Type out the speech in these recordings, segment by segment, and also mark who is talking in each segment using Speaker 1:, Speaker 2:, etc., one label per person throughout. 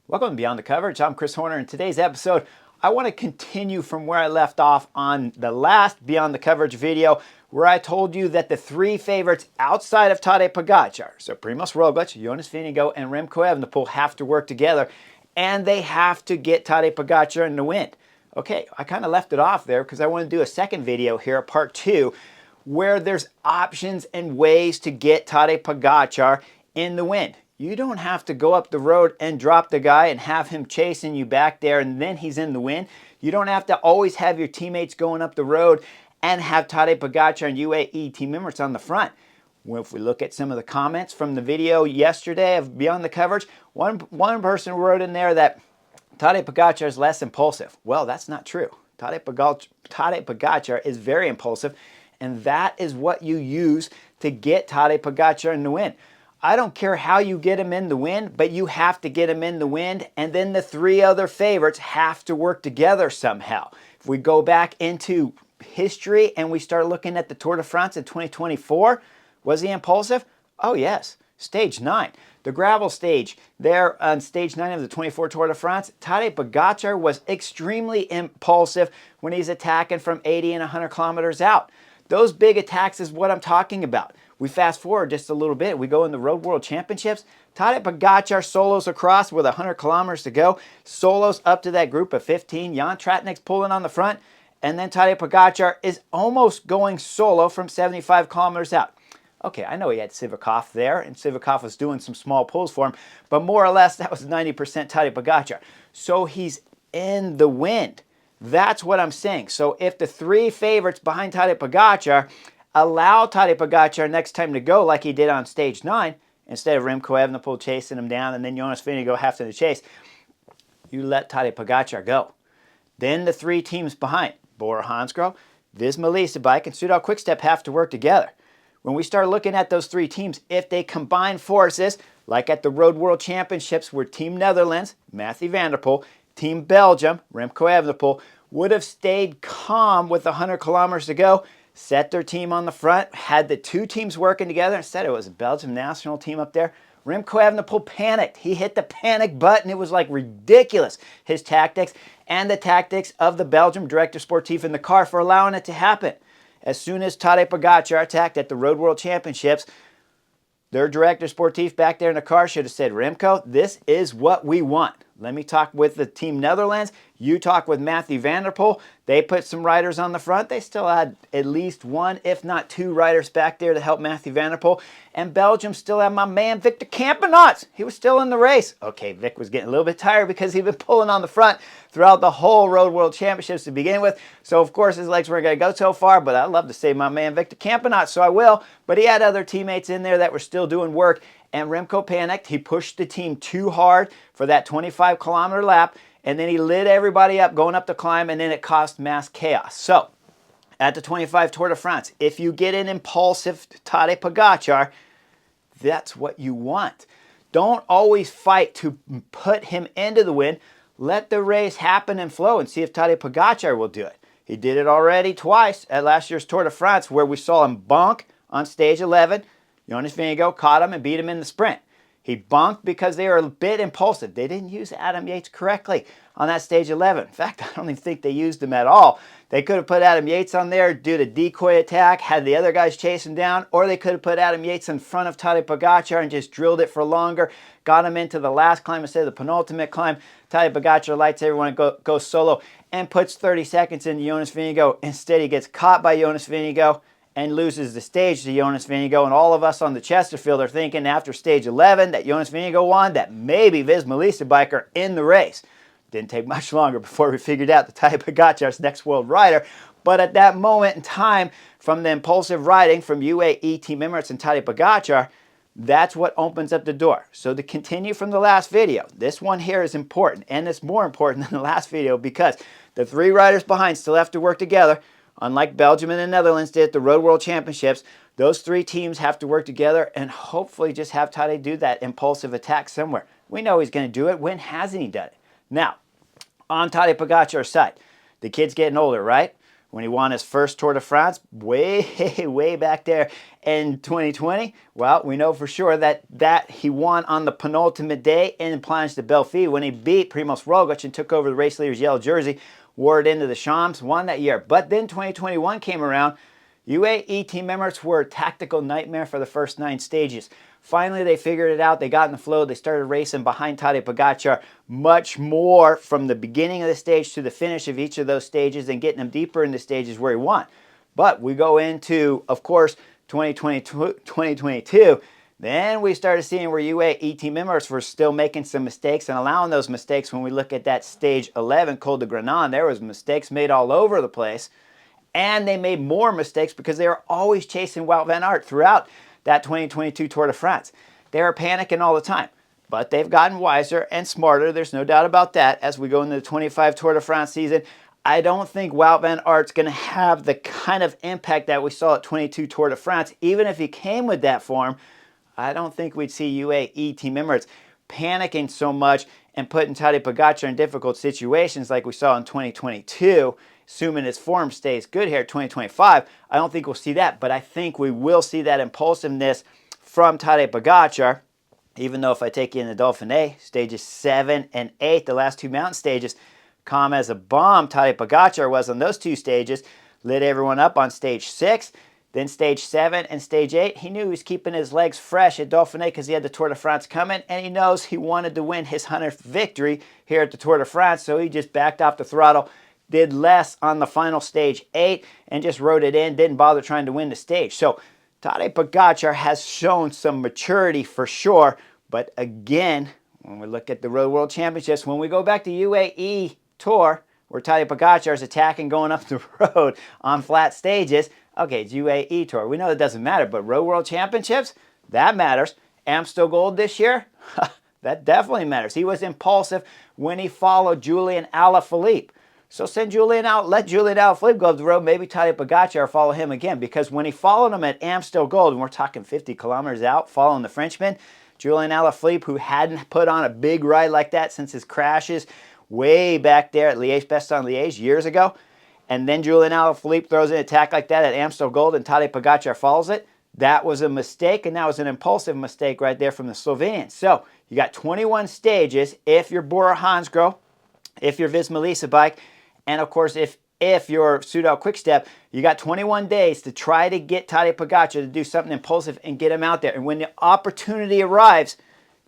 Speaker 1: Welcome to Beyond the Coverage. I'm Chris Horner. In today's episode, I want to continue from where I left off on the last Beyond the Coverage video, where I told you that the three favorites outside of Tadej Pogačar, so Primoz Roglic, Jonas Vingegaard, and Remco Evenepoel, have to work together, and they have to get Tadej Pogačar in the win. Okay, I kind of left it off there because I want to do a second video here, part two, where there's options and ways to get Tadej Pogačar in the win. You don't have to go up the road and drop the guy and have him chasing you back there and then he's in the win. You don't have to always have your teammates going up the road and have Tadej Pogačar and UAE team members on the front. Well, if we look at some of the comments from the video yesterday of Beyond the Coverage, one person wrote in there that Tadej Pogačar is less impulsive. Well, that's not true. Tadej Pogačar is very impulsive, and that is what you use to get Tadej Pogačar in the win. I don't care how you get him in the win, but you have to get him in the win, and then the three other favorites have to work together somehow. If we go back into history and we start looking at the Tour de France in 2024, was he impulsive? Oh yes, stage 9. The gravel stage there on stage 9 of the 24 Tour de France, Tadej Pogačar was extremely impulsive when he's attacking from 80 and 100 kilometers out. Those big attacks is what I'm talking about. We fast forward just a little bit. We go in the Road World Championships. Tadej Pogačar solos across with 100 kilometers to go. Solos up to that group of 15. Jan Tratnik's pulling on the front. And then Tadej Pogačar is almost going solo from 75 kilometers out. Okay, I know he had Sivakov there, and Sivakov was doing some small pulls for him. But more or less, that was 90% Tadej Pogačar. So he's in the wind. That's what I'm saying. So if the three favorites behind Tadej Pogačar allow Tadej Pogačar next time to go like he did on stage 9, instead of Remco Evenepoel chasing him down and then Jonas Vingegaard having to chase, you let Tadej Pogačar go. Then the three teams behind, Bora Hansgrohe, Visma Lease Bike, and Soudal Quickstep have to work together. When we start looking at those three teams, if they combine forces, like at the Road World Championships where Team Netherlands, Mathieu van der Poel, Team Belgium, Remco Evenepoel, would have stayed calm with 100 kilometers to go, set their team on the front, had the two teams working together. Instead, it was a Belgium national team up there. Remco Evenepoel panicked. He hit the panic button. It was like ridiculous, his tactics and the tactics of the Belgium director sportif in the car for allowing it to happen. As soon as Tadej Pogačar attacked at the Road World Championships, their director sportif back there in the car should have said, Remco, this is what we want. Let me talk with the Team Netherlands. You talk with Mathieu van der Poel. They put some riders on the front. They still had at least one, if not two riders back there to help Mathieu van der Poel. And Belgium still had my man Victor Campenaerts. He was still in the race. Okay, Vic was getting a little bit tired because he'd been pulling on the front throughout the whole Road World Championships to begin with. So, of course, his legs weren't going to go so far, but I'd love to say my man Victor Campenaerts, so I will. But he had other teammates in there that were still doing work. And Remco panicked. He pushed the team too hard for that 25-kilometer lap, and then he lit everybody up going up the climb, and then it caused mass chaos. So, at the 25 Tour de France, if you get an impulsive Tadej Pogačar, that's what you want. Don't always fight to put him into the win. Let the race happen and flow and see if Tadej Pogačar will do it. He did it already twice at last year's Tour de France, where we saw him bonk on stage 11. Jonas Vingegaard caught him and beat him in the sprint. He bonked because they were a bit impulsive. They didn't use Adam Yates correctly on that stage 11. In fact, I don't even think they used him at all. They could have put Adam Yates on there, do the decoy attack, had the other guys chase him down, or they could have put Adam Yates in front of Tadej Pogačar and just drilled it for longer, got him into the last climb instead of the penultimate climb. Tadej Pogačar lights everyone and goes solo and puts 30 seconds into Jonas Vingegaard. Instead, he gets caught by Jonas Vingegaard and loses the stage to Jonas Vingegaard, and all of us on the Chesterfield are thinking after stage 11 that Jonas Vingegaard won, that maybe Visma Lease Bike are in the race. Didn't take much longer before we figured out that Tadej Pogačar's next world rider, but at that moment in time, from the impulsive riding from UAE team Emirates and Tadej Pogačar, that's what opens up the door. So to continue from the last video, this one here is important, and it's more important than the last video because the three riders behind still have to work together. Unlike Belgium and the Netherlands did at the Road World Championships, those three teams have to work together and hopefully just have Tadej do that impulsive attack somewhere. We know he's going to do it. When hasn't he done it? Now, on Tadej Pogačar's side, the kid's getting older, right? when he won his first Tour de France way back there in 2020. Well, we know for sure that he won on the penultimate day in Planche de Belfi when he beat Primož Roglič and took over the race leader's yellow jersey, wore it into the Champs, won that year. But then 2021 came around. UAE team members were a tactical nightmare for the first 9 stages. Finally, they figured it out. They got in the flow. They started racing behind Tadej Pogačar much more from the beginning of the stage to the finish of each of those stages and getting him deeper into stages where he won. But we go into, of course, 2022. Then we started seeing where UAE team members were still making some mistakes and allowing those mistakes. When we look at that stage 11, Col de Grenade, there was mistakes made all over the place. And they made more mistakes because they were always chasing Wout van Aert throughout that 2022 Tour de France. They were panicking all the time. But they've gotten wiser and smarter. There's no doubt about that. As we go into the 25 Tour de France season, I don't think Wout van Aert's going to have the kind of impact that we saw at 22 Tour de France. Even if he came with that form, I don't think we'd see UAE team members panicking so much and putting Tadej Pogačar in difficult situations like we saw in 2022. Assuming his form stays good here at 2025, I don't think we'll see that. But I think we will see that impulsiveness from Tadej Pogačar, even though if I take you in the Dauphiné, stages 7 and 8, the last 2 mountain stages, calm as a bomb Tadej Pogačar was on those 2 stages, lit everyone up on stage 6. Then stage 7 and stage 8, he knew he was keeping his legs fresh at Dauphiné because he had the Tour de France coming, and he knows he wanted to win his 100th victory here at the Tour de France, so he just backed off the throttle, did less on the final stage 8, and just rode it in, didn't bother trying to win the stage. So Tadej Pogačar has shown some maturity for sure, but again, when we look at the Road World Championships, when we go back to UAE Tour, where Tadej Pogačar is attacking going up the road on flat stages, okay, it's UAE Tour. We know it doesn't matter, but Road World Championships, that matters. Amstel Gold this year, that definitely matters. He was impulsive when he followed Julian Alaphilippe. So send Julian out, let Julian Alaphilippe go up the road, maybe Tadej Pogačar follow him again, because when he followed him at Amstel Gold, and we're talking 50 kilometers out, following the Frenchman, Julian Alaphilippe, who hadn't put on a big ride like that since his crashes way back there at Liège-Bastogne-Liège years ago, and then Julian Alaphilippe throws an attack like that at Amstel Gold and Tadej Pogačar follows it. That was a mistake, and that was an impulsive mistake right there from the Slovenian. So you got 21 stages if you're Bora Hansgrohe, if you're Visma Lease bike, and of course if you're Soudal Quickstep, you got 21 days to try to get Tadej Pogačar to do something impulsive and get him out there. And when the opportunity arrives,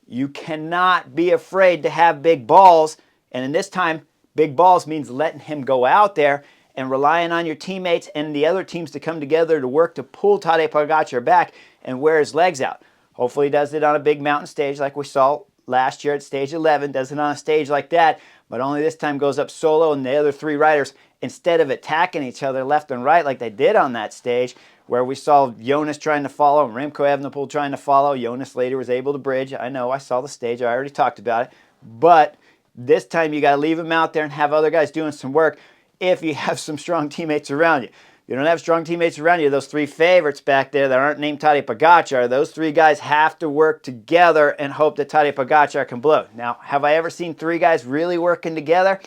Speaker 1: you cannot be afraid to have big balls. And in this time, big balls means letting him go out there and relying on your teammates and the other teams to come together to work to pull Tadej Pogačar back and wear his legs out. Hopefully he does it on a big mountain stage like we saw last year at stage 11, does it on a stage like that, but only this time goes up solo, and the other 3 riders, instead of attacking each other left and right like they did on that stage, where we saw Jonas trying to follow and Remco Evenepoel trying to follow. Jonas later was able to bridge. I know, I saw the stage, I already talked about it, but this time you got to leave him out there and have other guys doing some work if you have some strong teammates around you. If you don't have strong teammates around you, those 3 favorites back there that aren't named Tadej Pogačar, those 3 guys have to work together and hope that Tadej Pogačar can blow. Now, have I ever seen 3 guys really working together?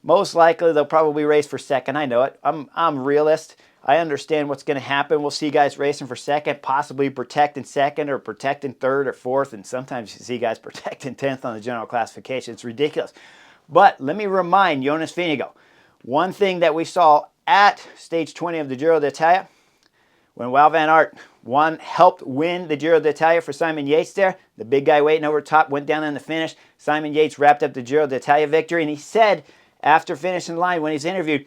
Speaker 1: Most likely they'll probably race for second. I know it. I'm a realist. I understand what's going to happen. We'll see guys racing for second, possibly protecting second or protecting third or fourth, and sometimes you see guys protecting 10th on the general classification. It's ridiculous. But let me remind Jonas Vingegaard, one thing that we saw at stage 20 of the Giro d'Italia, when Wout van Aert helped win the Giro d'Italia for Simon Yates there, the big guy waiting over top went down in the finish. Simon Yates wrapped up the Giro d'Italia victory, and he said after finishing the line when he's interviewed,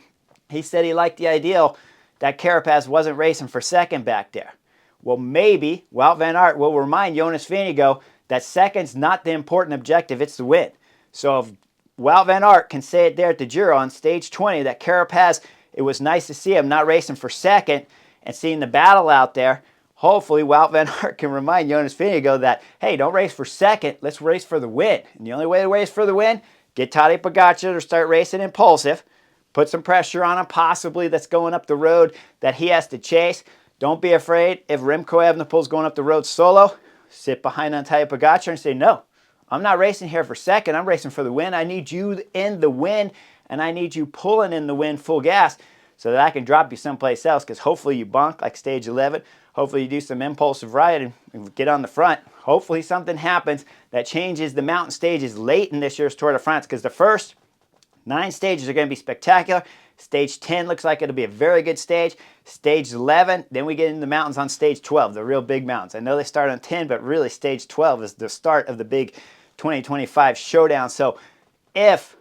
Speaker 1: he said he liked the idea that Carapaz wasn't racing for second back there. Well, maybe Wout van Aert will remind Jonas Vingegaard that second's not the important objective, it's the win. So if Wout van Aert can say it there at the Giro on stage 20 that Carapaz, it was nice to see him not racing for second and seeing the battle out there. Hopefully Wout van Aert can remind Jonas Vingegaard that, hey, don't race for second, let's race for the win. And the only way to race for the win, get Tadej Pogačar to start racing impulsive, put some pressure on him possibly that's going up the road that he has to chase. Don't be afraid if Remco Evenepoel's going up the road solo, sit behind on Tadej Pogačar and say, no, I'm not racing here for second, I'm racing for the win. I need you in the win, and I need you pulling in the win full gas so that I can drop you someplace else, because hopefully you bonk like stage 11. Hopefully you do some impulsive riding and get on the front. Hopefully something happens that changes the mountain stages late in this year's Tour de France, because the first 9 stages are going to be spectacular. Stage 10 looks like it'll be a very good stage. Stage 11, then we get into the mountains on stage 12, the real big mountains. I know they start on 10, but really stage 12 is the start of the big 2025 showdown. So if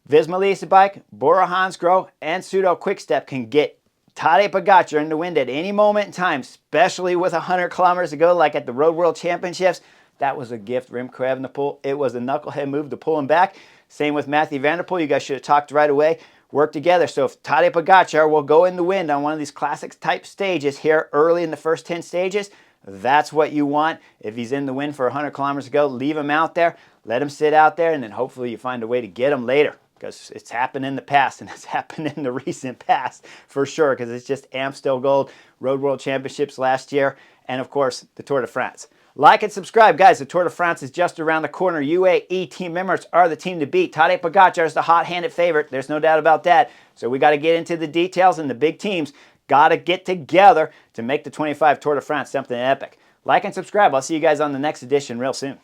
Speaker 1: Visma Lease Bike, Bora Hansgrohe, and Pseudo Quickstep can get Tadej Pogačar in the wind at any moment in time, especially with 100 kilometers to go like at the Road World Championships, that was a gift. Remco Evenepoel, it was a knucklehead move to pull him back. Same with Mathieu van der Poel. You guys should have talked right away. Work together. So if Tadej Pogačar will go in the wind on one of these classic type stages here early in the first 10 stages, that's what you want. If he's in the wind for 100 kilometers to go, leave him out there. Let him sit out there, and then hopefully you find a way to get him later, because it's happened in the past, and it's happened in the recent past for sure, because it's just Amstel Gold, Road World Championships last year, and of course the Tour de France. Like and subscribe, guys. The Tour de France is just around the corner. UAE team members are the team to beat. Tadej Pogačar is the hot-handed favorite. There's no doubt about that. So we got to get into the details, and the big teams got to get together to make the 25 Tour de France something epic. Like and subscribe. I'll see you guys on the next edition real soon.